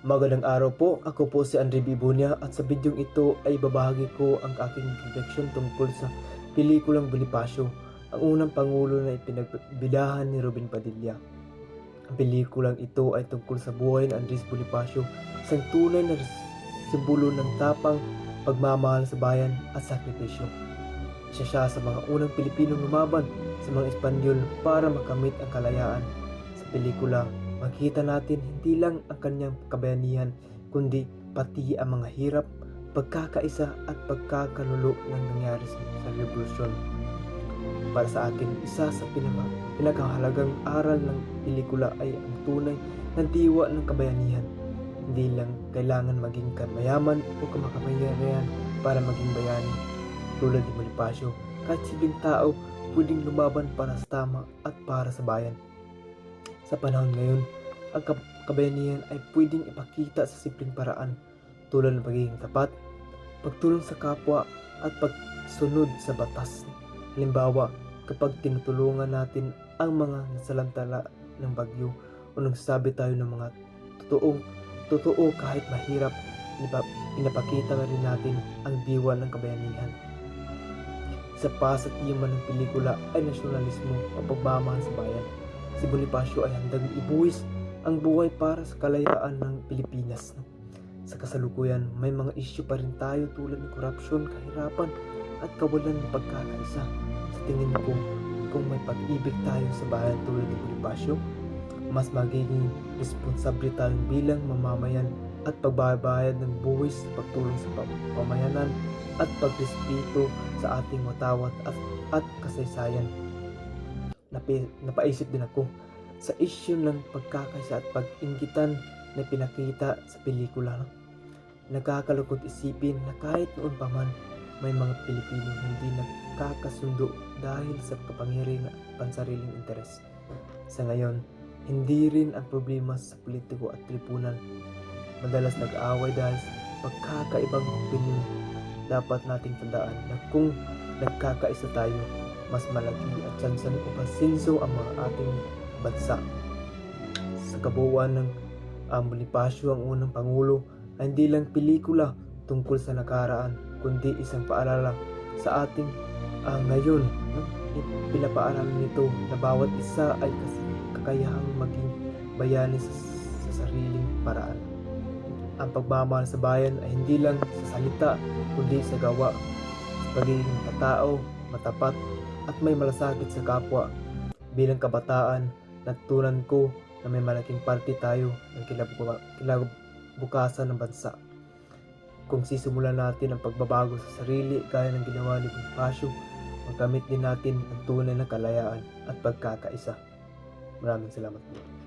Magandang araw po, ako po si Andre Bibunya at sa bidyong ito ay babahagi ko ang aking refleksyon tungkol sa pelikulang Bonifacio, ang unang pangulo na ipinagbidahan ni Ruben Padilla. Ang pelikulang ito ay tungkol sa buhay ni Andres Bonifacio, isang tunay na simbolo ng tapang, pagmamahal sa bayan at sakripisyo. Isa siya sa mga unang Pilipinong lumaban sa mga Espanyol para makamit ang kalayaan. Sa pelikula, makita natin hindi lang ang kanyang kabayanihan, kundi pati ang mga hirap, pagkakaisa at pagkakanulo ng nangyari sa revolusyon. Para sa akin, isa sa pinakahalagang aral ng pelikula ay ang tunay ng diwa ng kabayanihan. Hindi lang kailangan maging mayaman o kamakapangyarihan para maging bayani. Tulad ni Bonifacio, kahit simpleng tao pwedeng lumaban para sa tama at para sa bayan. Sa panahon ngayon, ang kabayanihan ay pwedeng ipakita sa simpleng paraan tulad ng pagiging tapat, pagtulong sa kapwa at pagsunod sa batas. Halimbawa, kapag tinutulungan natin ang mga nasalantala ng bagyo o nagsasabi tayo ng mga totoo kahit mahirap, pinapakita rin natin ang diwa ng kabayanihan. Isa pa sa tema ng pelikula ay nasyonalismo o pagmamahal sa bayan. Si Bonifacio ay handang ibuwis ang buhay para sa kalayaan ng Pilipinas. Sa kasalukuyan, may mga isyu pa rin tayo tulad ng korupsyon, kahirapan at kawalan ng pagkakaisa. Sa tingin ko, kung may pag-ibig tayo sa bayan tulad ni Bonifacio, mas magiging responsable tayong bilang mamamayan at pagbabayad ng buwis, pagtulong sa pamayanan at pagrespeto sa ating watawat at kasaysayan. Napaisip din ako sa isyu ng pagkakaisa at pag-inggitan na pinakita sa pelikula. Nakakalungkot isipin na kahit noon pa man, may mga Pilipino hindi nagkakasundo dahil sa kapangyarihan at pansariling interes. Sa ngayon, hindi rin ang problema sa politiko at lipunan. Madalas nag-aaway dahil sa pagkakaibang opinyon. Dapat nating tandaan na kung nagkakaisa tayo, mas malaki at tsansan o pasinso ang mga ating bansa. Sa kabuuan ng Bonifacio, ang unang pangulo, ay hindi lang pelikula tungkol sa nakaraan, kundi isang paalala sa ating ngayon. Pinapaaralan nito na bawat isa ay kakayahang maging bayani sa sariling paraan. Ang pagmamahal sa bayan ay hindi lang sa salita, kundi sa gawa, sa pagiging katao, matapat, at may malasakit sa kapwa. Bilang kabataan, natutunan ko na may malaking parte tayo ng kinabukasan ng bansa. Kung sisimulan natin ang pagbabago sa sarili gaya ng ginawa ni Bonifacio, magamit din natin ang tunay na kalayaan at pagkakaisa. Maraming salamat po.